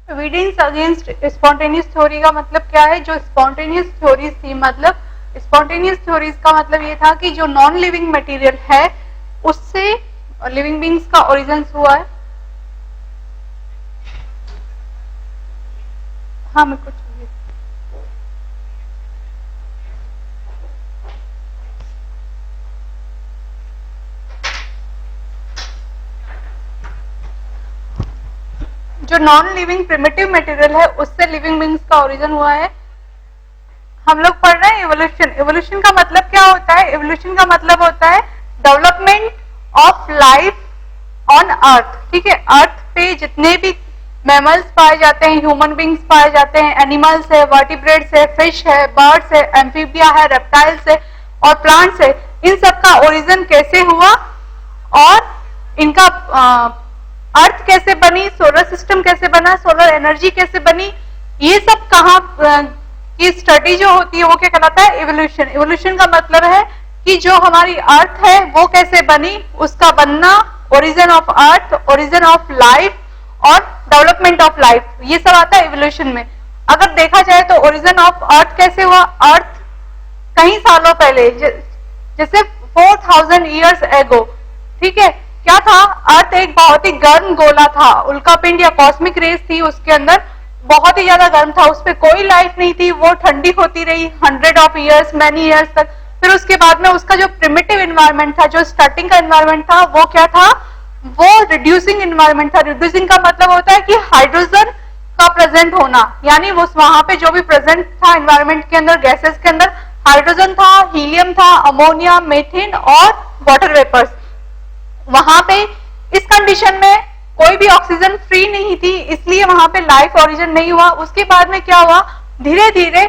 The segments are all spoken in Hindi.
एविडेंस अगेंस्ट स्पॉन्टेनियस थ्योरी का मतलब क्या है? जो स्पॉन्टेनियस थ्योरीज थी, मतलब स्पॉन्टेनियस थ्योरीज का मतलब ये था कि जो नॉन लिविंग मटेरियल है उससे लिविंग बींग्स का ओरिजिन हुआ है। हाँ, मेरे को चाहिए। जो नॉन लिविंग प्रिमिटिव मटेरियल है उससे लिविंग बींग्स का ओरिजिन हुआ है। हम लोग पढ़ रहे हैं इवोल्यूशन। इवोल्यूशन का मतलब क्या होता है? इवोल्यूशन का मतलब होता है development of life on earth. ठीक है, अर्थ पे जितने भी मैमल्स पाए जाते हैं, ह्यूमन बींग्स पाए जाते हैं, एनिमल्स है, वर्टिब्रेट्स है, फिश है, बर्ड्स है, एम्फीबिया है, रेप्टाइल्स है और प्लांट्स है, इन सब का ओरिजिन कैसे हुआ और इनका अर्थ कैसे बनी, सोलर सिस्टम कैसे बना, सोलर एनर्जी कैसे बनी, ये सब कहाँ की स्टडी जो होती है वो क्या कहलाता है? इवोल्यूशन। इवोल्यूशन का मतलब है कि जो हमारी अर्थ है वो कैसे बनी, उसका बनना, origin of earth, origin of life और डेवलपमेंट ऑफ लाइफ, ये सब आता है इवोल्यूशन में। अगर देखा जाए तो ओरिजिन ऑफ अर्थ कैसे हुआ? अर्थ कई सालों पहले, जैसे 4000 ईयर्स एगो, ठीक है, क्या था? अर्थ एक बहुत ही गर्म गोला था, उल्का पिंड या कॉस्मिक रेस थी उसके अंदर, बहुत ही ज्यादा गर्म था, उस पर कोई लाइफ नहीं थी, वो ठंडी होती रही 100 ऑफ ईयर्स, मैनी ईयर्स तक। फिर उसके बाद में उसका जो प्रिमिटिव एनवायरमेंट था, जो स्टार्टिंग का एनवायरमेंट था, वो क्या था? वो रिड्यूसिंग एनवायरमेंट था। रिड्यूसिंग का मतलब होता है कि हाइड्रोजन का प्रेजेंट होना, यानी वो वहां पे जो भी प्रेजेंट था एनवायरमेंट के अंदर, गैसेस के अंदर, हाइड्रोजन था, हीलियम था, अमोनिया, मीथेन और वाटर वेपर्स। वहां पे इस कंडीशन में कोई भी ऑक्सीजन फ्री नहीं थी, इसलिए वहां पे लाइफ ओरिजिन नहीं हुआ। उसके बाद में क्या हुआ? धीरे धीरे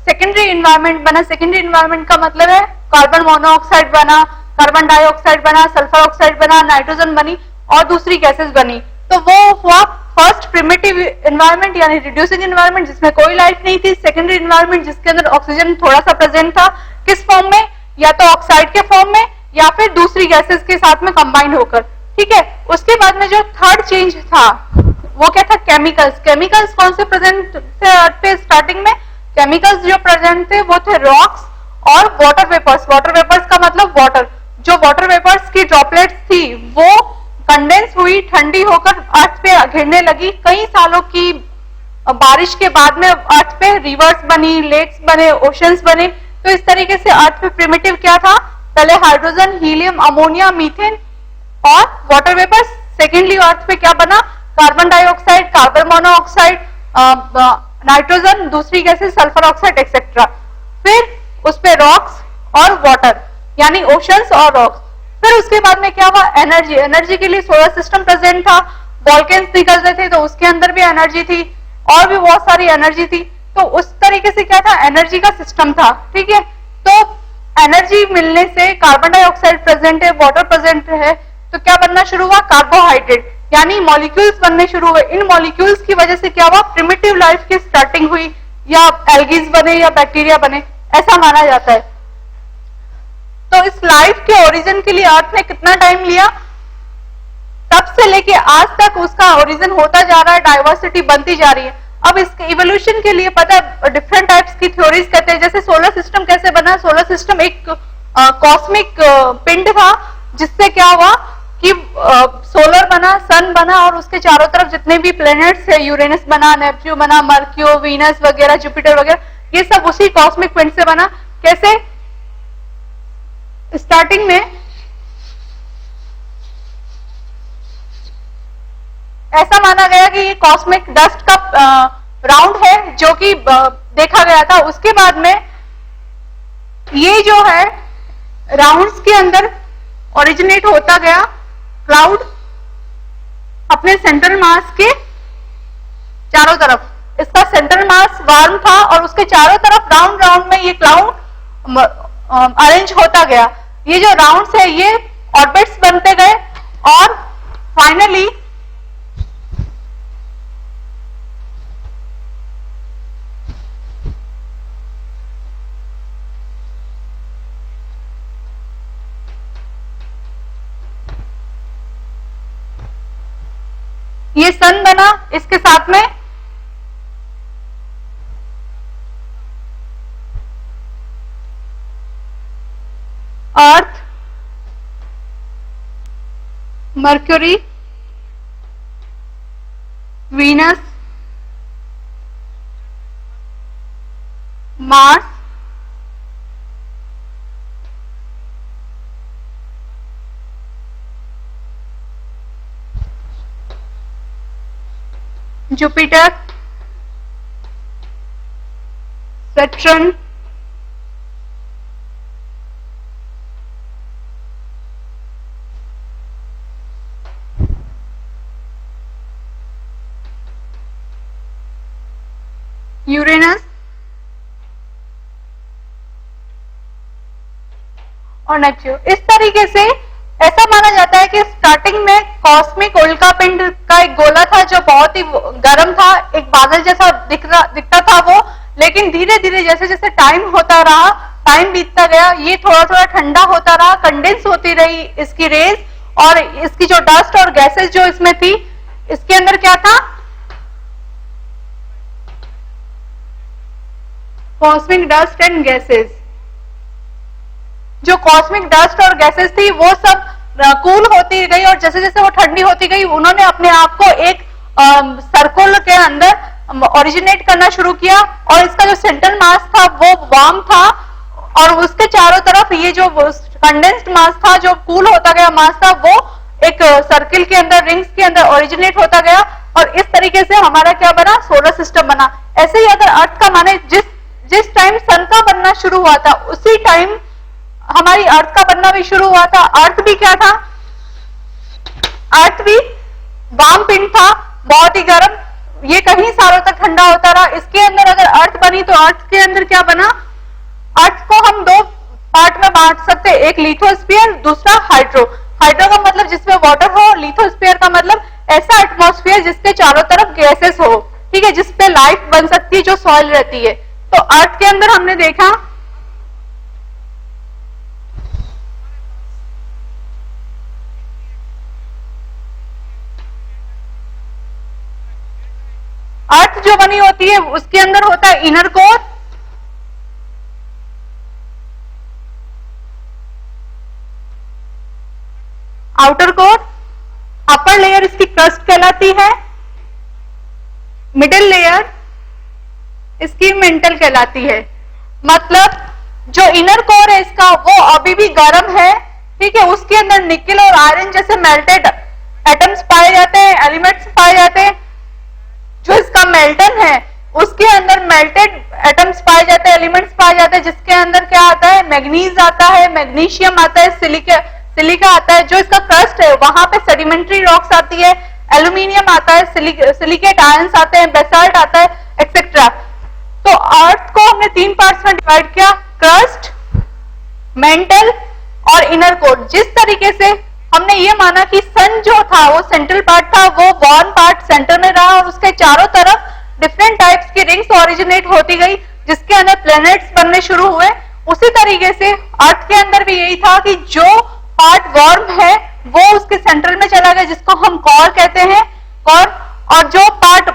सेकेंडरी इन्वायरमेंट बना। सेकेंडरी इन्वायरमेंट का मतलब है कार्बन मोनोऑक्साइड बना, कार्बन डाइऑक्साइड बना, सल्फर ऑक्साइड बना, नाइट्रोजन बनी और दूसरी गैसेस बनी। तो वो हुआ फर्स्ट प्रिमिटिव इन्वायरमेंट यानी रिड्यूसिंग इन्वायरमेंट, जिसमें कोई लाइफ नहीं थी। सेकेंडरी इन्वायरमेंट जिसके अंदर ऑक्सीजन थोड़ा सा प्रेजेंट था, किस फॉर्म में? या तो ऑक्साइड के फॉर्म में या फिर दूसरी गैसेस के साथ में कंबाइंड होकर। ठीक है, उसके बाद में जो थर्ड चेंज था वो क्या था? केमिकल्स। केमिकल्स कौन से प्रेजेंट थे अर्थ पे स्टार्टिंग में? केमिकल्स जो प्रेजेंट थे वो थे रॉक्स और वाटर वेपर्स। वाटर वेपर्स का मतलब वाटर, जो वाटर वेपर्स की ड्रॉपलेट्स थी वो कंडेंस हुई, ठंडी होकर अर्थ पे गिरने लगी। कई सालों की बारिश के बाद में अर्थ पे रिवर्स बनी, लेक्स बने, ओशंस बने। तो इस तरीके से अर्थ पे प्रिमिटिव क्या था? पहले हाइड्रोजन, हीलियम, अमोनिया, मीथेन और वाटर वेपर्स। सेकेंडली अर्थ पे क्या बना? Carbon dioxide, carbon monoxide, nitrogen, दूसरी गैसेस, सल्फर ऑक्साइड एक्सेट्रा। फिर उस पे रॉक्स और वाटर यानी ओशंस और रॉक्स। फिर उसके बाद में क्या हुआ? एनर्जी। एनर्जी के लिए सोलर सिस्टम प्रेजेंट था, वॉल्केन्स निकल रहे थे तो उसके अंदर भी एनर्जी थी और भी बहुत सारी एनर्जी थी। तो उस तरीके से क्या था? एनर्जी का सिस्टम था। ठीक है, तो एनर्जी मिलने से कार्बन डाइऑक्साइड प्रेजेंट है, वाटर प्रेजेंट है, तो क्या बनना शुरू हुआ? कार्बोहाइड्रेट यानी मॉलिक्यूल्स बनने शुरू हुए। इन मॉलिक्यूल्स की वजह से क्या हुआ? प्रिमिटिव लाइफ की स्टार्टिंग हुई, या एल्गीज बने या बैक्टीरिया बने, ऐसा माना जाता है। तो इस लाइफ के ओरिजिन के लिए अर्थ ने कितना टाइम लिया? तब से लेके आज तक उसका ओरिजिन होता जा रहा है, डाइवर्सिटी बनती जा रही है। अब इसके इवोल्यूशन के लिए पता है डिफरेंट टाइप्स की थ्योरीज कहते हैं। जैसे सोलर सिस्टम कैसे बना? सोलर सिस्टम एक कॉस्मिक पिंड था, जिससे क्या हुआ कि सोलर बना, सन बना और उसके चारों तरफ जितने भी प्लैनेट्स है, यूरेनस बना, नेपच्यून बना, मर्क्यूरी, वीनस वगैरह, जुपिटर वगैरह, ये सब उसी कॉस्मिक पिंड से बना। कैसे? स्टार्टिंग में ऐसा माना गया कि ये कॉस्मिक डस्ट का राउंड है जो कि देखा गया था। उसके बाद में ये जो है राउंड्स के अंदर ओरिजिनेट होता गया क्लाउड अपने सेंट्रल मास के चारों तरफ। इसका सेंट्रल मास वार्म था और उसके चारों तरफ राउंड राउंड में ये क्लाउड अरेंज होता गया। ये जो राउंड्स है ये ऑर्बिट्स बनते गए और फाइनली ये सन बना, इसके साथ में Earth, Mercury, Venus, Mars, Jupiter, Saturn, Uranus और नेपच्यून। इस तरीके से ऐसा माना जाता है कि स्टार्टिंग में कॉस्मिक उल्का पिंड का एक गोला था जो बहुत ही गर्म था, एक बादल जैसा दिखता था वो, लेकिन धीरे धीरे जैसे जैसे टाइम होता रहा, टाइम बीतता गया, ये थोड़ा थोड़ा ठंडा होता रहा, कंडेंस होती रही इसकी रेज, और इसकी जो डस्ट और गैसेस जो इसमें थी, इसके अंदर क्या था, कॉस्मिक डस्ट एंड गैसेस। जो कॉस्मिक डस्ट और गैसेस थी वो सब कूल होती गई, और जैसे जैसे वो ठंडी होती गई उन्होंने अपने आप को एक सर्कल के अंदर ओरिजिनेट करना शुरू किया, और इसका जो सेंट्रल मास था वो वार्म था, और उसके चारों तरफ ये जो कंडेंस्ड मास था, जो कूल होता गया मास था, वो एक सर्किल के अंदर, रिंग्स के अंदर ओरिजिनेट होता गया, और इस तरीके से हमारा क्या बना, सोलर सिस्टम बना। ऐसे ही अगर अर्थ का माने जिस टाइम सन का बनना शुरू हुआ था उसी टाइम हमारी अर्थ का बनना भी शुरू हुआ था। अर्थ भी क्या था, अर्थ भी वार्म पिंड था, बहुत ही गर्म, ये कहीं सालों तक ठंडा होता रहा। इसके अंदर अगर अर्थ बनी तो अर्थ के अंदर क्या बना, अर्थ को हम दो पार्ट में बांट सकते हैं, एक लिथोस्फीयर, दूसरा हाइड्रो। हाइड्रो का मतलब जिसमें वाटर हो, लिथोस्फीयर का मतलब ऐसा एटमॉस्फेयर जिसके चारों तरफ गैसेस हो, ठीक है, जिसपे लाइफ बन सकती है, जो सॉइल रहती है। तो अर्थ के अंदर हमने देखा अर्थ जो बनी होती है उसके अंदर होता है inner core, outer core, upper layer इसकी क्रस्ट कहलाती है, मिडिल लेयर इसकी मेंटल कहलाती है। मतलब जो इनर कोर है इसका वो अभी भी गर्म है, ठीक है, उसके अंदर निकल और आयरन जैसे मेल्टेड एटम्स पाए जाते हैं, एलिमेंट्स पाए जाते हैं। जो इसका मेल्टन है उसके अंदर मेल्टेड एटम्स पाए जाते हैं, एलिमेंट्स पाए जाते हैं, जिसके अंदर क्या आता है, मैग्नीज आता है, मैग्नीशियम आता है, सिलिका आता है। जो इसका क्रस्ट है वहां पे सेडिमेंट्री रॉक्स आती है, एल्यूमिनियम आता है, सिलिकेट आयंस आते हैं, बेसाल्ट आता है, एक्सेट्रा। तो अर्थ को हमने 3 पार्ट्स में डिवाइड किया, क्रस्ट, मेंटल और इनर कोर। जिस तरीके से हमने ये माना कि सन जो था वो सेंट्रल पार्ट था, वो वार्म पार्ट सेंटर में रहा, और उसके चारों तरफ डिफरेंट टाइप्स की रिंग्स ओरिजिनेट होती गई, जिसके अंदर प्लैनेट्स बनने शुरू हुए। उसी तरीके से अर्थ के अंदर भी यही था कि जो पार्ट वार्म है वो उसके सेंटर में चला गया, जिसको हम कोर कहते हैं, कोर, और जो पार्ट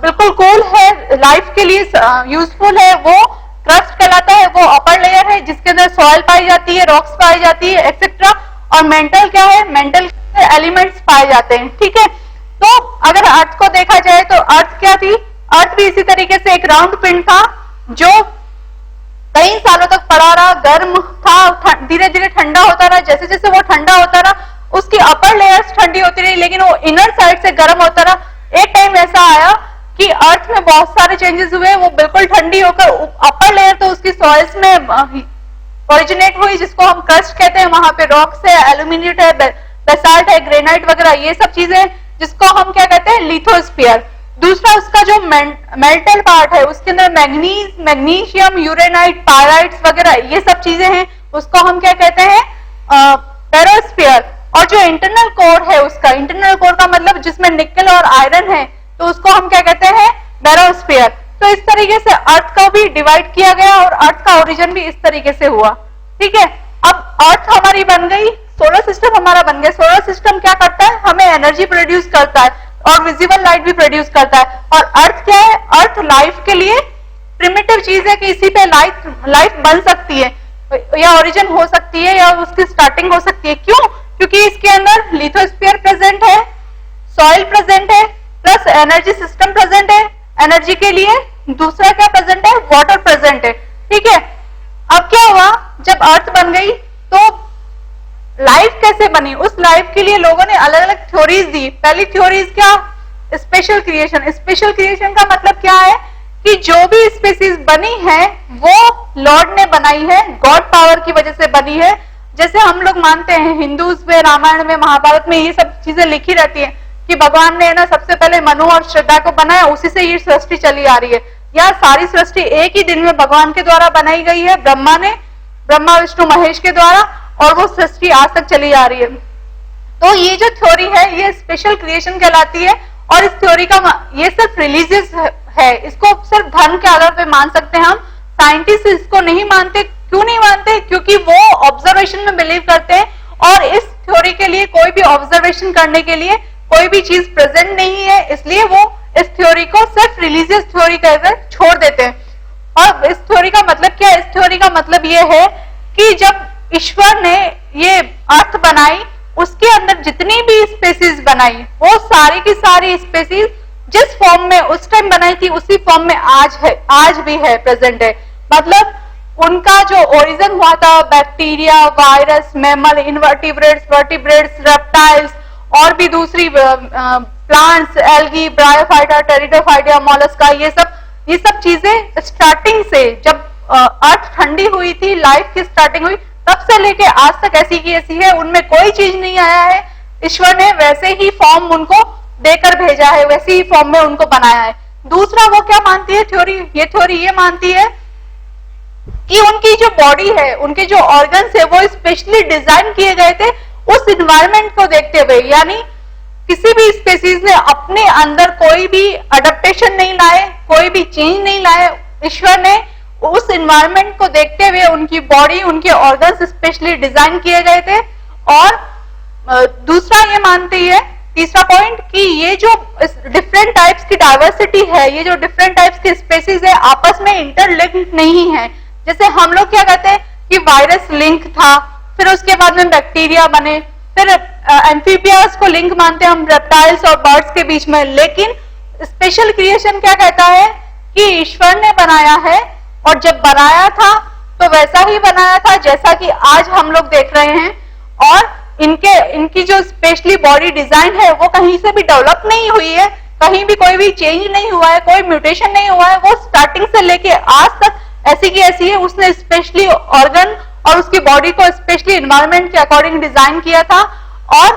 बिल्कुल कूल है, लाइफ के लिए यूजफुल है, वो क्रस्ट कहलाता है, वो अपर लेयर है जिसके अंदर सॉइल पाई जाती है, रॉक्स पाई जाती है, एक्सेट्रा। और मेंटल क्या है, मेंटल एलिमेंट्स पाए जाते हैं, ठीक है। तो अगर अर्थ को देखा जाए तो अर्थ क्या थी, अर्थ भी इसी तरीके से एक राउंड पिंड था जो कई सालों तक पड़ा रहा, गर्म था, धीरे धीरे ठंडा होता रहा। जैसे जैसे वो ठंडा होता रहा उसकी अपर लेयर्स ठंडी होती रही, लेकिन वो इनर साइड से गर्म होता रहा। एक टाइम ऐसा आया कि अर्थ में बहुत सारे चेंजेस हुए, वो बिल्कुल ठंडी होकर अपर लेयर तो उसकी सॉइल्स में ओरिजिनेट हुई, जिसको हम क्रस्ट कहते हैं, वहां पे रॉक्स है, एल्यूमिनियम है, बेसाल्ट है, ग्रेनाइट वगैरह, ये सब चीजें, जिसको हम क्या कहते हैं, लिथोस्फीयर। दूसरा उसका जो मेल्टल पार्ट है उसके अंदर मैग्नीज, मैग्नीशियम, यूरेनाइट, पायराइट्स वगैरह ये सब चीजें हैं, उसको हम क्या कहते हैं, पेरोस्फीयर। और जो इंटरनल कोर है उसका, इंटरनल कोर का मतलब जिसमें निकल और आयरन है, तो उसको हम क्या कहते हैं, बैरोस्फीयर। तो इस तरीके से अर्थ को भी डिवाइड किया गया और अर्थ का ओरिजिन भी इस तरीके से हुआ, ठीक है। अब अर्थ हमारी बन गई, सोलर सिस्टम हमारा बन गया। सोलर सिस्टम क्या करता है, हमें एनर्जी प्रोड्यूस करता है। और विजिबल लाइट भी प्रोड्यूस करता है। और अर्थ क्या है? अर्थ लाइफ के लिए प्रिमिटिव चीज है कि इसी पे लाइफ बन सकती है या ओरिजिन हो सकती है या उसकी स्टार्टिंग हो सकती है। क्यों? क्योंकि इसके अंदर लिथोस्फीयर प्रेजेंट है, सॉइल प्रेजेंट है, प्लस एनर्जी सिस्टम प्रेजेंट है एनर्जी के लिए, दूसरा क्या प्रेजेंट है? वाटर प्रेजेंट है। ठीक है, अब क्या हुआ जब अर्थ बन गई तो लाइफ कैसे बनी? उस लाइफ के लिए लोगों ने अलग अलग थ्योरीज दी। पहली थ्योरीज क्या? Special creation. स्पेशल क्रिएशन का मतलब क्या है कि जो भी स्पीसीज बनी है वो लॉर्ड ने बनाई है, गॉड पावर की वजह से बनी है। जैसे हम लोग मानते हैं हिंदूज में, रामायण में, महाभारत में ये सब चीजें लिखी रहती है कि भगवान ने ना सबसे पहले मनु और श्रद्धा को बनाया, उसी से ये सृष्टि चली आ रही है। या सारी सृष्टि एक ही दिन में भगवान के द्वारा बनाई गई है, ब्रह्मा विष्णु महेश के द्वारा, और वो सृष्टि आज तक चली आ रही है। तो ये जो थ्योरी है ये स्पेशल क्रिएशन कहलाती है। और इस थ्योरी का ये सिर्फ रिलीजियस है, इसको सिर्फ धर्म के आधार पे मान सकते हैं हम। साइंटिस्ट इसको नहीं मानते। क्यों नहीं मानते? क्योंकि वो ऑब्जर्वेशन में बिलीव करते हैं और इस थ्योरी के लिए कोई भी ऑब्जर्वेशन करने के लिए कोई भी चीज प्रेजेंट नहीं है, इसलिए वो इस थ्योरी को सिर्फ रिलीजियस थ्योरी कहकर छोड़ देते हैं। और इस थ्योरी का मतलब क्या है? इस थ्योरी का मतलब ये है कि जब ईश्वर ने ये अर्थ बनाई, उसके अंदर जितनी भी स्पेसीज बनाई, वो सारी की सारी स्पेसीज जिस फॉर्म में उस टाइम बनाई थी उसी फॉर्म में आज भी है, प्रेजेंट है। मतलब उनका जो ओरिजिन हुआ था, bacteria, virus, mammal, invertebrates, vertebrates, reptiles और भी दूसरी plants, algae, bryophyta, pteridophyta, Mollusca, ये सब चीजें स्टार्टिंग से जब अर्थ ठंडी हुई थी, लाइफ की स्टार्टिंग हुई, तब से लेके आज तक ऐसी की ऐसी है, उनमें कोई चीज नहीं आया है। ईश्वर ने वैसे ही फॉर्म उनको देकर भेजा है, वैसे ही फॉर्म में उनको बनाया है। दूसरा वो क्या मानती है थ्योरी? ये थ्योरी ये मानती है कि उनकी जो बॉडी है, उनके जो ऑर्गन्स है, वो स्पेशली डिजाइन किए गए थे उस इन्वायरमेंट को देखते हुए। यानी किसी भी स्पेसीज ने अपने अंदर कोई भी अडेप्टेशन नहीं लाए, कोई भी चेंज नहीं लाए। ईश्वर ने उस इन्वायरमेंट को देखते हुए उनकी बॉडी, उनके ऑर्गन्स स्पेशली डिजाइन किए गए थे। और दूसरा ये मानती है, तीसरा पॉइंट, कि ये जो डिफरेंट टाइप्स की डाइवर्सिटी है, ये जो डिफरेंट टाइप्स की स्पेसीज है, आपस में इंटरलिंक्ड नहीं है। जैसे हम लोग क्या कहते हैं कि वायरस लिंक था, फिर उसके बाद में बैक्टीरिया बने, फिर एम्फीबियास को लिंक मानते हैं हम रेप्टाइल्स और बर्ड्स के बीच में। लेकिन स्पेशल क्रिएशन क्या कहता है कि ईश्वर ने बनाया है, और जब बनाया था तो वैसा ही बनाया था जैसा कि आज हम लोग देख रहे हैं। और इनकी जो स्पेशली बॉडी डिजाइन है वो कहीं से भी डेवलप नहीं हुई है, कहीं भी कोई भी चेंज नहीं हुआ है, कोई म्यूटेशन नहीं हुआ है। वो स्टार्टिंग से लेके आज तक ऐसी की ऐसी है। उसने स्पेशली ऑर्गन और उसकी बॉडी को स्पेशली एनवायरनमेंट के अकॉर्डिंग डिजाइन किया था। और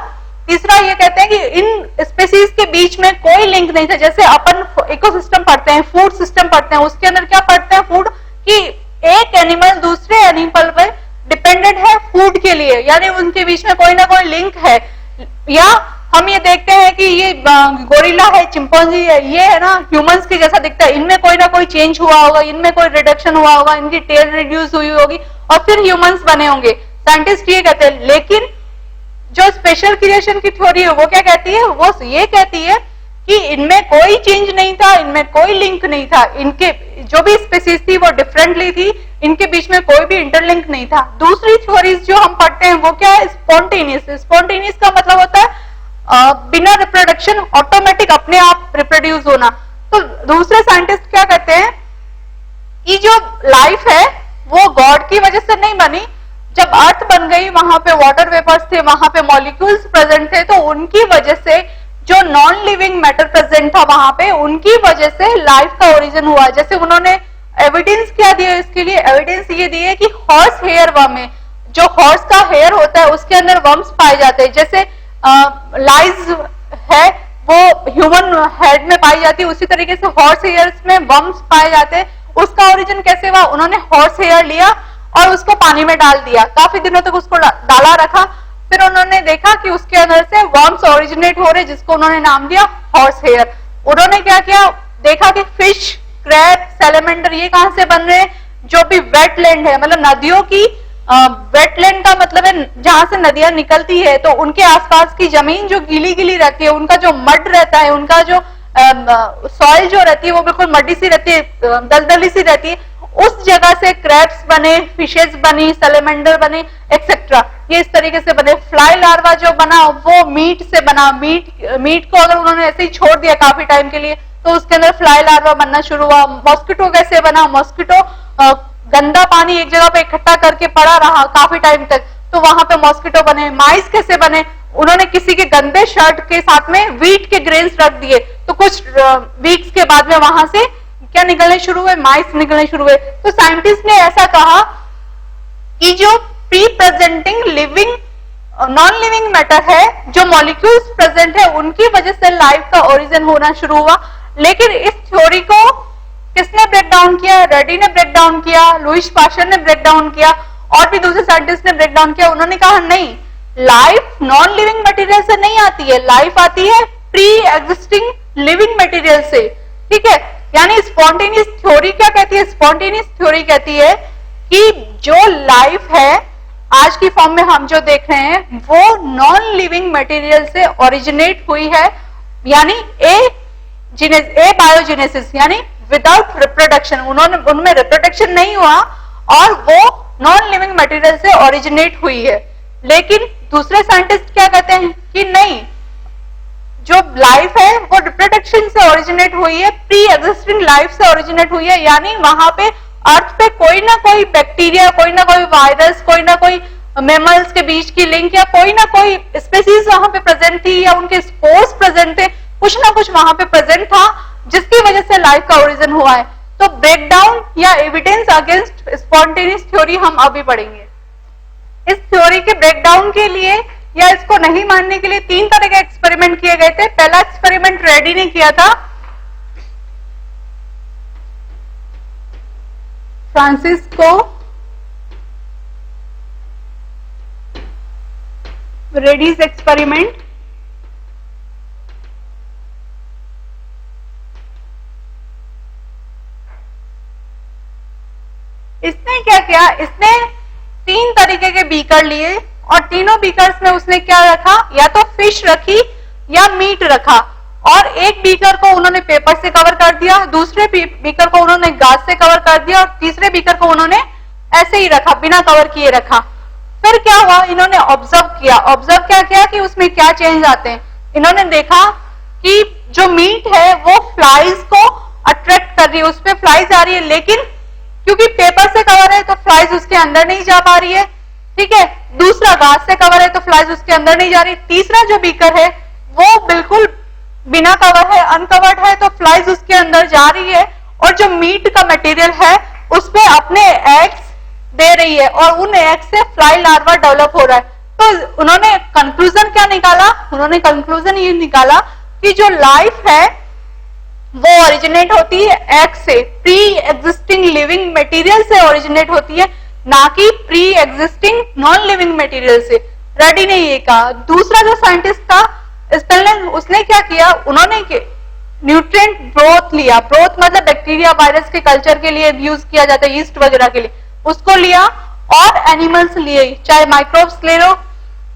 तीसरा ये कहते हैं कि इन स्पेसीज के बीच में कोई लिंक नहीं था। जैसे अपन इकोसिस्टम पढ़ते हैं, फूड सिस्टम पढ़ते हैं, उसके अंदर क्या पढ़ते हैं? फूड, कि एक एनिमल दूसरे एनिमल पर डिपेंडेंट है फूड के लिए, यानी उनके बीच में कोई ना कोई लिंक है। या हम ये देखते हैं कि ये गोरिल्ला है, चिंपैंजी है, ये है ना ह्यूमंस के जैसा दिखता है, इनमें कोई ना कोई चेंज हुआ होगा, इनमें कोई रिडक्शन हुआ होगा, इनकी टेल रिड्यूस हुई होगी और फिर ह्यूमंस बने होंगे। साइंटिस्ट ये कहते हैं। लेकिन जो स्पेशल क्रिएशन की थ्योरी है वो क्या कहती है? वो ये कहती है कि इनमें कोई चेंज नहीं था, इनमें कोई लिंक नहीं था, इनके जो भी स्पीसीज थी वो डिफरेंटली थी, इनके बीच में कोई भी इंटरलिंक नहीं था। दूसरी थ्योरीज जो हम पढ़ते हैं वो क्या है? स्पॉन्टेनियस। स्पॉन्टेनियस का मतलब होता है बिना रिप्रोडक्शन, ऑटोमेटिक अपने आप रिप्रोड्यूस होना। तो दूसरे साइंटिस्ट क्या कहते हैं कि जो लाइफ है वो गॉड की वजह से नहीं बनी। जब अर्थ बन गई, वहां पे वाटर वेपर्स थे, वहां पे मॉलिक्यूल्स प्रेजेंट थे, तो उनकी वजह से जो नॉन लिविंग मैटर प्रेजेंट था वहां पे, उनकी वजह से लाइफ का ओरिजिन हुआ। जैसे उन्होंने एविडेंस क्या दिया इसके लिए? एविडेंस ये दी है कि हॉर्स हेयर वर्म है, जो हॉर्स का हेयर होता है उसके अंदर वर्म्स पाए जाते हैं। जैसे लाइज है वो ह्यूमन हेड में पाई जाती है, उसी तरीके से हॉर्स हेयर्स में वर्म्स पाए जाते हैं। उसका ओरिजिन कैसे हुआ? उन्होंने हॉर्स हेयर लिया और उसको पानी में डाल दिया, काफी दिनों तक उसको डाला रखा, फिर उन्होंने देखा कि उसके अंदर से वर्म्स ओरिजिनेट हो रहे, जिसको उन्होंने नाम दिया हॉर्स हेयर। उन्होंने क्या किया? देखा कि फिश, क्रैब, सैलेमेंडर ये कहां से बन रहे हैं? जो भी वेटलैंड है, मतलब नदियों की वेटलैंड का मतलब है जहां से नदियां निकलती है, तो उनके आसपास की जमीन जो गीली गीली रहती है, उनका जो मड रहता है, उनका जो सॉइल जो रहती है वो बिल्कुल मड्डी सी रहती है, दलदली सी रहती है, उस जगह से क्रैब्स बने, फिशेस बनी, सैलेमेंडर बने, एक्सेट्रा, ये इस तरीके से बने। फ्लाई लार्वा जो बना वो मीट से बना, मीट को अगर उन्होंने ऐसे ही छोड़ दिया काफी टाइम के लिए तो उसके अंदर फ्लाई लार्वा बनना शुरू हुआ। मॉस्किटो कैसे बना, मॉस्किटो गंदा पानी एक जगह पे इकट्ठा करके पड़ा रहा काफी टाइम तक, तो वहां पे मॉस्किटो बने। माइस कैसे बने, उन्होंने किसी के गंदे शर्ट के साथ में वीट के ग्रेन्स रख दिए, तो कुछ वीक्स के बाद में वहां से क्या निकलने शुरू हुए, माइस निकलने शुरू हुए। तो साइंटिस्ट ने ऐसा कहा कि जो pre presenting living non living matter है, जो मॉलिक्यूल्स प्रेजेंट है, उनकी वजह से लाइफ का ओरिजिन होना शुरू हुआ। लेकिन इस थ्योरी को किसने ब्रेक डाउन किया, रेडी ने ब्रेक डाउन किया, लुईस पास्चर ने ब्रेक डाउन किया, और भी दूसरे साइंटिस्ट ने ब्रेक डाउन किया। उन्होंने कहा नहीं, लाइफ नॉन लिविंग मटेरियल से नहीं आती है, लाइफ आती है प्री एग्जिस्टिंग लिविंग मटेरियल से। ठीक है, यानी स्पॉन्टेनियस थ्योरी क्या कहती है, स्पॉन्टेनियस थ्योरी कहती है कि जो लाइफ है आज की फॉर्म में हम जो देख रहे हैं वो नॉन लिविंग मटेरियल से ओरिजिनेट हुई है, यानी ए बायोजेनेसिस, यानी विदाउट रिप्रोडक्शन, उनमें रिप्रोडक्शन नहीं हुआ और वो नॉन लिविंग मटेरियल से ओरिजिनेट हुई है। लेकिन दूसरे साइंटिस्ट क्या कहते हैं कि नहीं, जो लाइफ है वो रिप्रोडक्शन से ओरिजिनेट हुई है, प्री एग्जिस्टिंग लाइफ से ओरिजिनेट हुई है, यानी वहां पे अर्थ पे कोई ना कोई बैक्टीरिया, कोई ना कोई वायरस, कोई ना कोई मैमल्स के बीच की लिंक, या कोई ना कोई स्पेसीज वहां पे प्रेजेंट थी, या उनके स्पोर्स प्रेजेंट थे, कुछ ना कुछ वहां पे प्रेजेंट था जिसकी वजह से लाइफ का ओरिजिन हुआ है। तो ब्रेकडाउन या एविडेंस अगेंस्ट स्पॉन्टेनियस थ्योरी हम अभी पढ़ेंगे। इस थ्योरी के ब्रेकडाउन के लिए या इसको नहीं मानने के लिए 3 तरह के एक्सपेरिमेंट किए गए थे। पहला एक्सपेरिमेंट रेडी ने किया था, फ्रांसिस्को रेडीज एक्सपेरिमेंट। इसने क्या किया, इसने 3 तरीके के बीकर लिए और तीनों बीकर्स में उसने क्या रखा, या तो फिश रखी या मीट रखा, और एक बीकर को उन्होंने पेपर से कवर कर दिया, दूसरे बीकर को उन्होंने गाज से कवर कर दिया, और तीसरे बीकर को उन्होंने ऐसे ही रखा, बिना कवर किए रखा। फिर क्या हुआ, इन्होंने ऑब्जर्व किया। ऑब्जर्व क्या किया कि उसमें क्या चेंज आते हैं। इन्होंने देखा कि जो मीट है वो फ्लाइज को अट्रैक्ट कर रही है, उस पर फ्लाइज आ रही है, लेकिन क्योंकि पेपर से कवर है तो फ्लाइज उसके अंदर नहीं जा पा रही है। ठीक है, दूसरा गाज से कवर है तो फ्लाइज उसके अंदर नहीं जा रही। तीसरा जो बीकर है वो बिल्कुल बिना कवर है, अनकवर्ड है, तो फ्लाइज उसके अंदर जा रही है और जो मीट का मटेरियल है उस पे अपने एग्स दे रही है और उन एग्स से फ्लाई लार्वा डेवलप हो रहा है। तो उन्होंने कंक्लूजन क्या निकाला, उन्होंने कंक्लूजन ये निकाला कि जो लाइफ है वो ओरिजिनेट होती है एग से, प्री एग्जिस्टिंग लिविंग मटेरियल से ओरिजिनेट होती है, ना कि pre existing non living material से। रेडी ने ये कहा। दूसरा जो साइंटिस्ट था स्पेलमैन, उसने क्या किया, उन्होंने न्यूट्रिएंट ब्रोथ लिया। ब्रोथ मतलब बैक्टीरिया वायरस के कल्चर के लिए यूज किया जाता है, यीस्ट वगैरह के लिए, उसको लिया और एनिमल्स लिए, चाहे माइक्रोब्स ले लो,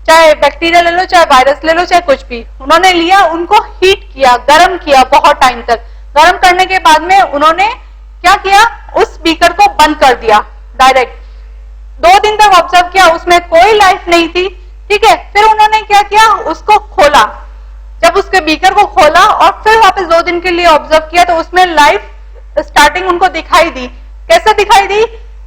चाहे बैक्टीरिया ले लो, चाहे वायरस ले लो, चाहे कुछ भी, उन्होंने लिया, उनको हीट किया, गर्म किया बहुत टाइम तक। गर्म करने के बाद में उन्होंने क्या किया, उस बीकर को बंद कर दिया डायरेक्ट। 2 दिन तक ऑब्जर्व किया, उसमें कोई लाइफ नहीं थी। ठीक है, फिर उन्होंने क्या किया, उसको खोला। जब उसके बीकर को खोला और फिर वापस 2 दिन के लिए ऑब्जर्व किया तो उसमें लाइफ स्टार्टिंग उनको दिखाई दी। कैसे दिखाई दी,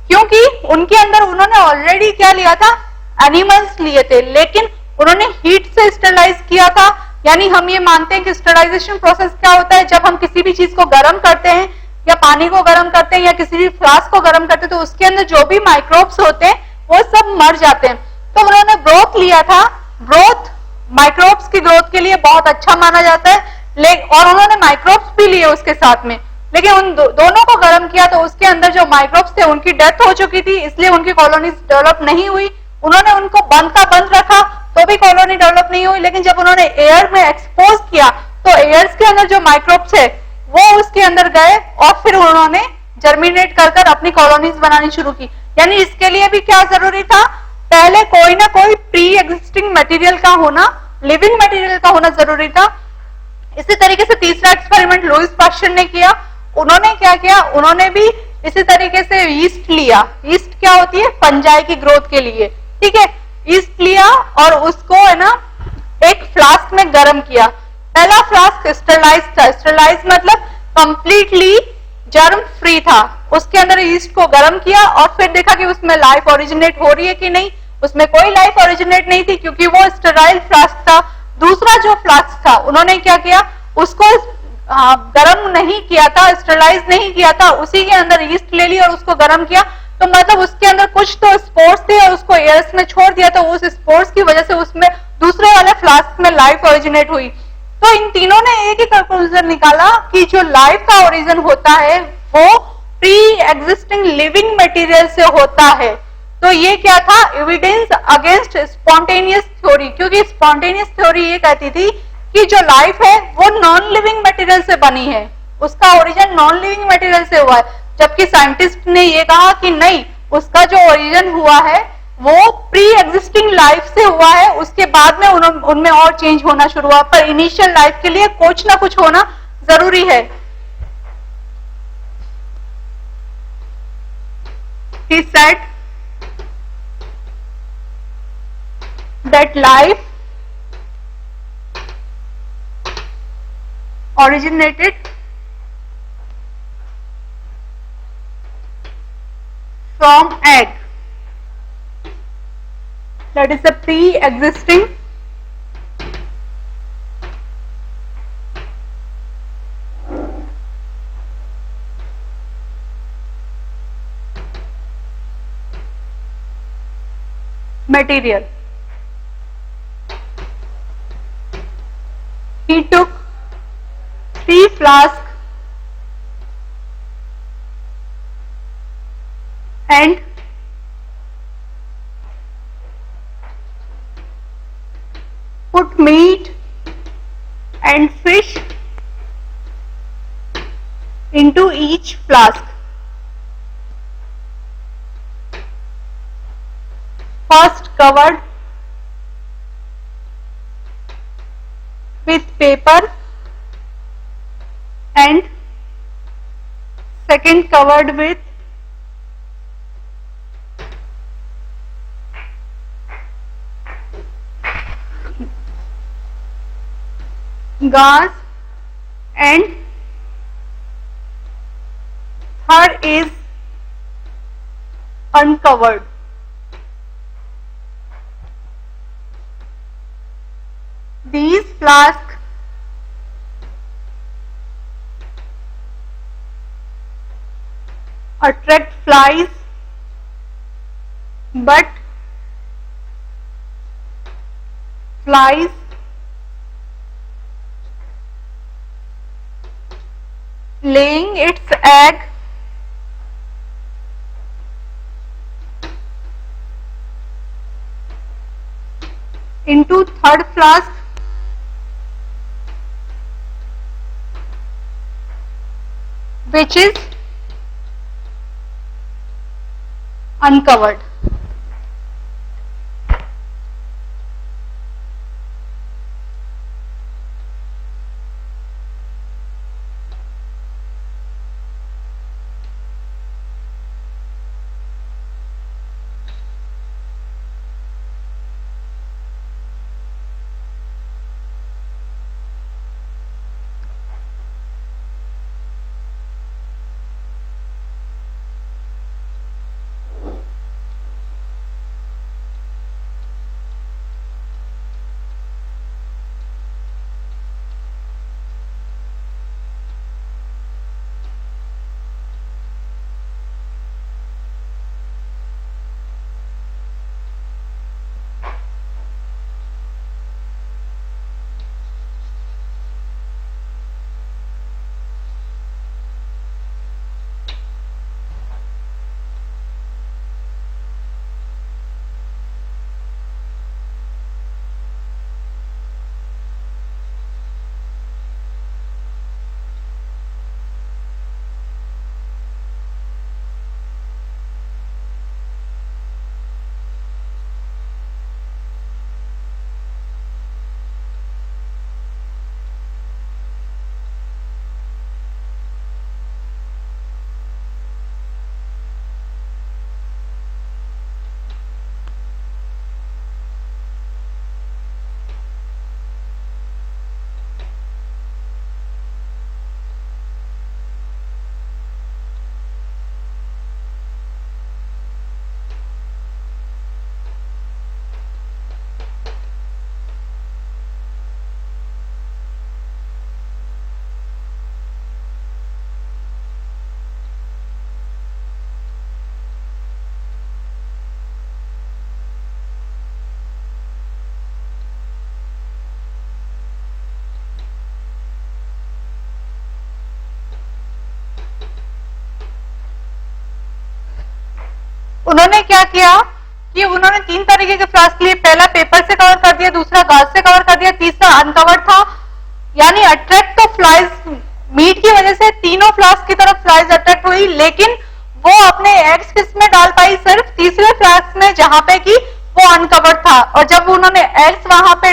क्योंकि उनके अंदर उन्होंने ऑलरेडी क्या लिया था, एनिमल्स लिए थे, लेकिन उन्होंने हीट से स्टरलाइज किया था। यानी हम ये मानते हैं कि स्टरलाइजेशन प्रोसेस क्या होता है, जब हम किसी भी चीज को गर्म करते हैं या पानी को गर्म करते हैं या किसी भी फ्लास्क को गर्म करते हैं तो उसके अंदर जो भी माइक्रोब्स होते हैं वो सब मर जाते हैं। तो उन्होंने ब्रोथ लिया था, ब्रोथ माइक्रोब्स की ग्रोथ के लिए बहुत अच्छा माना जाता है, और उन्होंने माइक्रोब्स भी लिए उसके साथ में, लेकिन उन दोनों को गर्म किया तो उसके अंदर जो माइक्रोब्स थे उनकी डेथ हो चुकी थी, इसलिए उनकी कॉलोनीज डेवलप नहीं हुई। उन्होंने उनको बंद का बंद रखा तो भी कॉलोनी डेवलप नहीं हुई, लेकिन जब उन्होंने एयर में एक्सपोज किया तो एयर्स के अंदर जो माइक्रोब्स है वो उसके अंदर गए और फिर उन्होंने जर्मिनेट कर अपनी कॉलोनीज बनानी शुरू की। यानी इसके लिए भी क्या जरूरी था, पहले कोई ना कोई प्री एग्जिस्टिंग मटेरियल का होना, लिविंग मटेरियल का होना जरूरी था। इसी तरीके से तीसरा एक्सपेरिमेंट लुईस पास्चर ने किया। उन्होंने क्या किया, उन्होंने भी इसी तरीके से ईस्ट लिया। ईस्ट क्या होती है, फंजाई की ग्रोथ के लिए, ठीक है। ईस्ट लिया और उसको है ना एक फ्लास्क में गर्म किया। पहला फ्लास्क स्टरलाइज था, स्टरलाइज मतलब कंप्लीटली जर्म फ्री था। उसके अंदर ईस्ट को गर्म किया और फिर देखा कि उसमें लाइफ ओरिजिनेट हो रही है कि नहीं। उसमें कोई लाइफ ओरिजिनेट नहीं थी क्योंकि वो स्टेराइल फ्लास्क था। दूसरा जो फ्लास्क था उन्होंने क्या किया, उसको गर्म नहीं किया था, स्टेरलाइज नहीं किया था, उसी के अंदर ईस्ट ले ली और उसको गर्म किया। तो मतलब उसके अंदर कुछ तो स्पोर्स थे और उसको एयर्स में छोड़ दिया, तो उस स्पोर्स की वजह से उसमें दूसरे वाले फ्लास्क में लाइफ ओरिजिनेट हुई। तो इन तीनों ने एक ही कंक्लूजन निकाला कि जो लाइफ का ओरिजिन होता है वो प्री एग्जिस्टिंग लिविंग मटेरियल से होता है। तो ये क्या था, एविडेंस अगेंस्ट स्पॉन्टेनियस थ्योरी, क्योंकि स्पॉन्टेनियस थ्योरी ये कहती थी कि जो लाइफ है वो नॉन लिविंग मटेरियल से बनी है, उसका ओरिजिन नॉन लिविंग मटेरियल से हुआ है। जबकि साइंटिस्ट ने ये कहा कि नहीं, उसका जो ओरिजिन हुआ है वो प्री एग्जिस्टिंग लाइफ से हुआ है, उसके बाद में उनमें और चेंज होना शुरू हुआ, पर इनिशियल लाइफ के लिए कुछ ना कुछ होना जरूरी है। He said that life originated from egg, that is a pre-existing material. He took 3 flasks and put meat and fish into each flask. First covered with paper and second covered with gauze and third is uncovered. These flasks attract flies, but flies laying its egg into third flask, which is uncovered. उन्होंने क्या किया कि उन्होंने 3 तरीके के फ्लास्क लिए, पहला पेपर से कवर कर दिया, दूसरा गाज से कवर कर दिया, तीसरा अनकवर्ड था, यानी अट्रैक्ट तो फ्लाइज, मीट की वजह से तीनों फ्लास्क की तरफ फ्लाइज अट्रैक्ट हुई, लेकिन वो अपने एग्स किस में डाल पाई, सिर्फ तीसरे फ्लास्क में जहां पे कि वो अनकवर्ड था। और जब उन्होंने एग्स वहां पे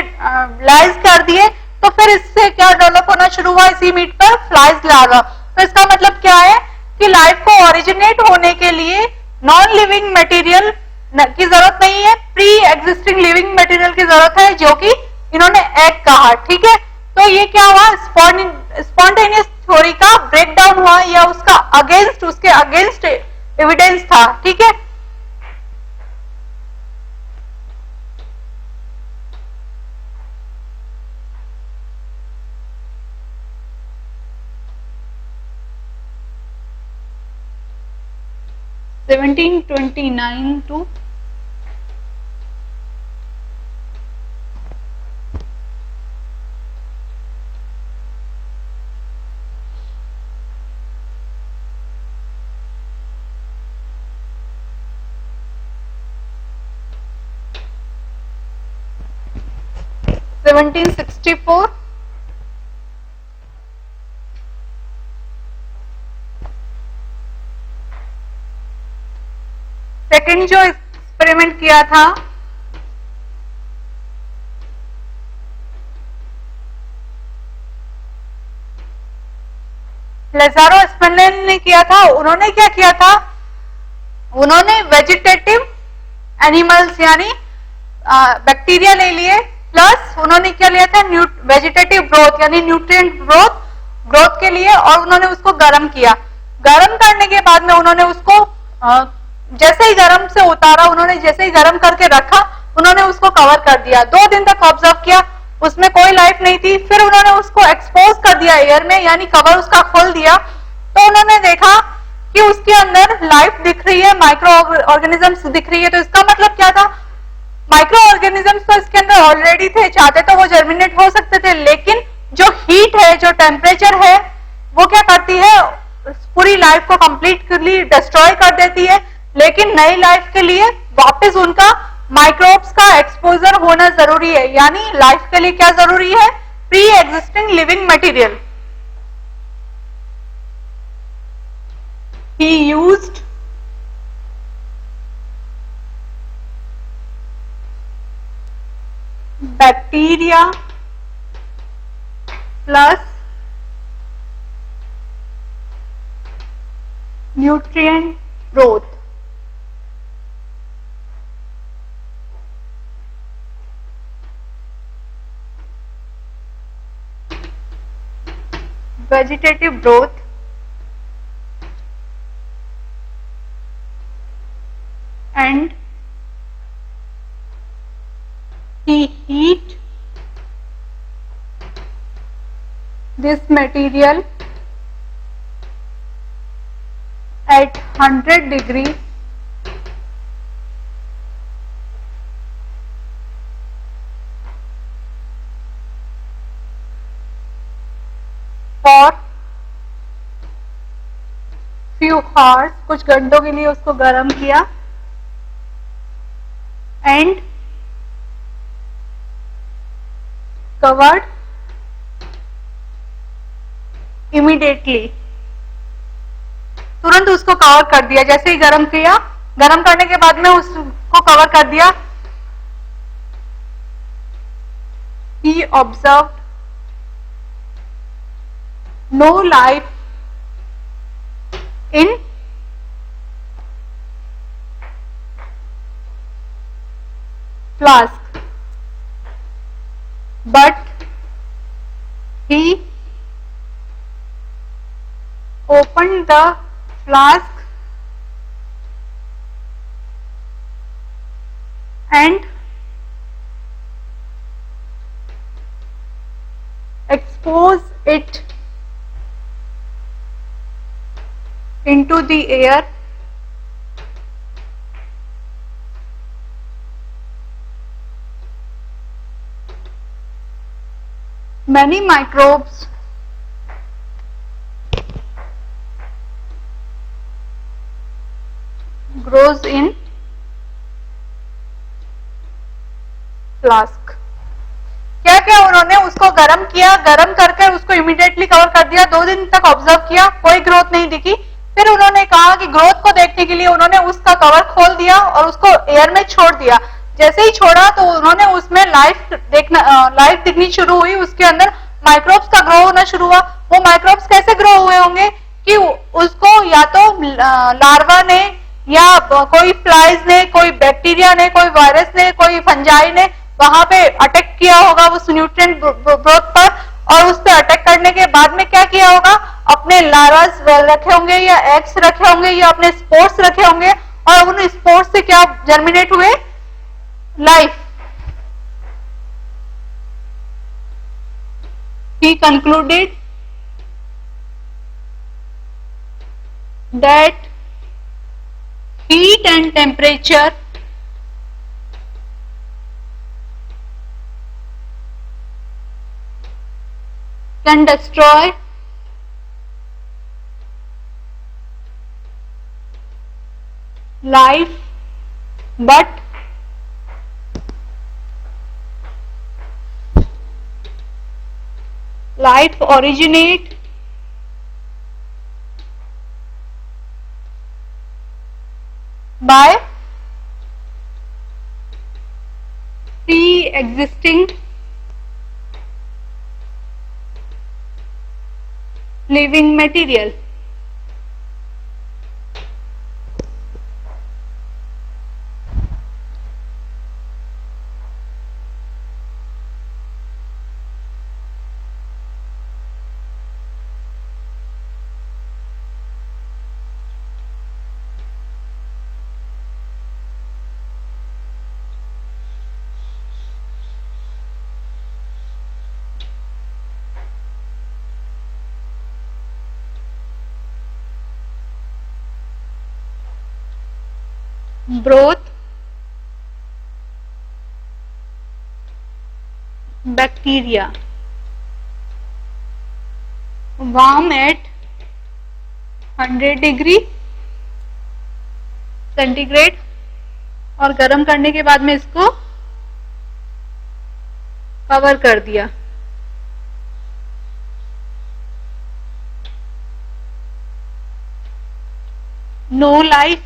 लाइज कर दिए तो फिर इससे क्या डेवलप होना शुरू हुआ, इसी मीट पर फ्लाइज लार्वा। तो इसका मतलब क्या है कि लाइफ को ओरिजिनेट होने के लिए नॉन लिविंग मटेरियल की जरूरत नहीं है, प्री एग्जिस्टिंग लिविंग मटेरियल की जरूरत है, जो कि इन्होंने एग कहा। ठीक है, तो ये क्या हुआ, स्पॉन्टेनियस थ्योरी का ब्रेकडाउन हुआ, या उसका अगेंस्ट, उसके अगेंस्ट एविडेंस था। ठीक है, सेवनटीन 29 टू 1764, सेकंड जो एक्सपेरिमेंट किया था लेजारो स्पेनलेन ने किया था। उन्होंने क्या किया था, उन्होंने वेजिटेटिव एनिमल्स यानी बैक्टीरिया ले लिए, प्लस उन्होंने क्या लिया था, वेजिटेटिव ग्रोथ यानी न्यूट्रिएंट ग्रोथ के लिए, और उन्होंने उसको गर्म किया। गर्म करने के बाद में उन्होंने उसको जैसे ही गर्म से उतारा, उन्होंने जैसे ही गर्म करके रखा, उन्होंने उसको कवर कर दिया। 2 दिन तक ऑब्जर्व किया, उसमें कोई लाइफ नहीं थी। फिर उन्होंने उसको एक्सपोज कर दिया एयर में, यानी कवर उसका खोल दिया, तो उन्होंने देखा कि उसके अंदर लाइफ दिख रही है, माइक्रो ऑर्गेनिजम्स दिख रही है। तो इसका मतलब क्या था, माइक्रो ऑर्गेनिजम्स तो इसके अंदर ऑलरेडी थे, चाहते तो वो जर्मिनेट हो सकते थे, लेकिन जो हीट है, जो टेम्परेचर है, वो क्या करती है, पूरी लाइफ को कंप्लीटली डिस्ट्रॉय कर देती है। लेकिन नई लाइफ के लिए वापस उनका माइक्रोब्स का एक्सपोजर होना जरूरी है, यानी लाइफ के लिए क्या जरूरी है, pre existing living material. He used bacteria plus nutrient growth. vegetative growth and he heat this material at 100 degrees for few hours, कुछ घंटों के लिए उसको गर्म किया, and covered immediately, तुरंत उसको कवर कर दिया। जैसे ही गर्म किया, गर्म करने के बाद में उसको कवर कर दिया। He observed no life in flask, but he opened the flask and exposed it into the air many microbes grows in flask. क्या क्या उन्होंने उसको गर्म किया, गर्म करके उसको इमीडिएटली कवर कर दिया, 2 दिन तक ऑब्जर्व किया, कोई ग्रोथ नहीं दिखी। फिर उन्होंने कहा कि ग्रोथ को देखने के लिए उन्होंने उसका कवर खोल दिया और उसको एयर में छोड़ दिया। जैसे ही छोड़ा तो उन्होंने उसमें लाइफ दिखनी शुरू हुई, उसके अंदर माइक्रोब्स का ग्रो होना शुरू हुआ। वो माइक्रोब्स कैसे ग्रो हुए होंगे कि उसको या तो लार्वा ने या कोई फ्लाइज ने, कोई बैक्टीरिया ने, कोई वायरस ने, कोई फंजाई ने वहां पे अटैक किया होगा उस न्यूट्रिएंट ग्रोथ पर, और उस पर अटैक करने के बाद में क्या किया होगा, अपने लार्वास रखे होंगे या एग्स रखे होंगे या अपने स्पोर्स रखे होंगे, और उन स्पोर्स से क्या जर्मिनेट हुए, life. He concluded that heat and temperature can destroy life, but life originate by pre-existing living material. Broth, bacteria, warm at 100 degree centigrade और गर्म करने के बाद में इसको कवर कर दिया। No life.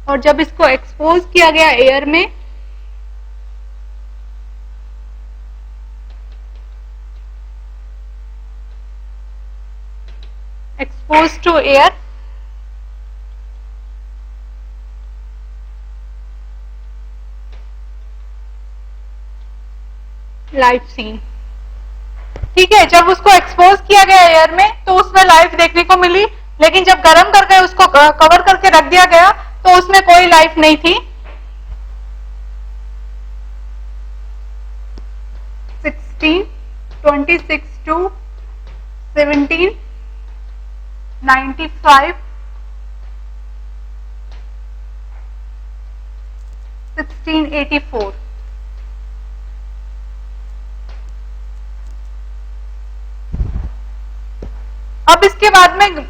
और जब इसको एक्सपोज किया गया एयर में, expose to air, life seen. ठीक है, जब उसको एक्सपोज किया गया एयर में तो उसमें लाइफ देखने को मिली, लेकिन जब गर्म करके उसको कवर करके रख दिया गया तो उसमें कोई लाइफ नहीं थी। 1626 to 1795, 1684। अब इसके बाद में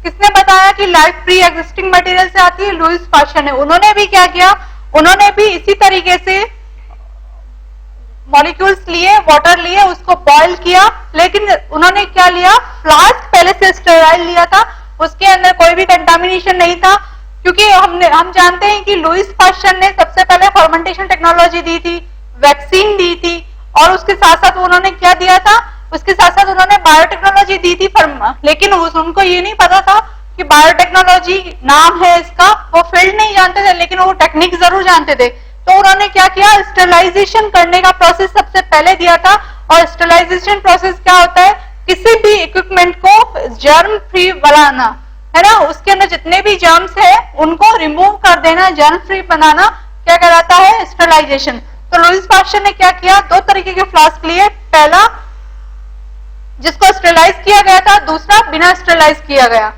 किसने बताया कि लाइफ प्री एग्जिस्टिंग मटेरियल से आती है? लुईस पास्चर ने। उन्होंने भी क्या किया, उन्होंने भी इसी तरीके से मॉलिक्यूल्स लिए, वाटर लिए, उसको बॉईल किया, लेकिन उन्होंने क्या लिया, फ्लास्क पहले से स्टेराइल लिया था, उसके अंदर कोई भी कंटामिनेशन नहीं था, क्योंकि हम जानते हैं कि लुईस पास्चर ने सबसे पहले फर्मेंटेशन टेक्नोलॉजी दी थी, वैक्सीन दी थी, और उसके साथ साथ उन्होंने क्या दिया था, उसके साथ साथ उन्होंने बायोटेक्नोलॉजी दी थी, लेकिन उनको ये नहीं पता था कि बायोटेक्नोलॉजी नाम है इसका, वो फील्ड नहीं जानते थे, लेकिन वो टेक्निक जरूर जानते थे। तो उन्होंने क्या किया, स्टेरिलाइजेशन करने का प्रोसेस सबसे पहले दिया था। और स्टेरिलाइजेशन प्रोसेस क्या होता है, किसी भी इक्विपमेंट को जर्म फ्री बनाना, है ना, उसके अंदर जितने भी जर्म्स है उनको रिमूव कर देना, जर्म फ्री बनाना, क्या कहलाता है, स्टेरिलाइजेशन। तो लुईस पास्चर ने क्या किया, 2 तरीके के फ्लास्क लिए, पहला जिसको स्टेरिलाइज किया गया था, दूसरा बिना स्टेरिलाइज किया गया।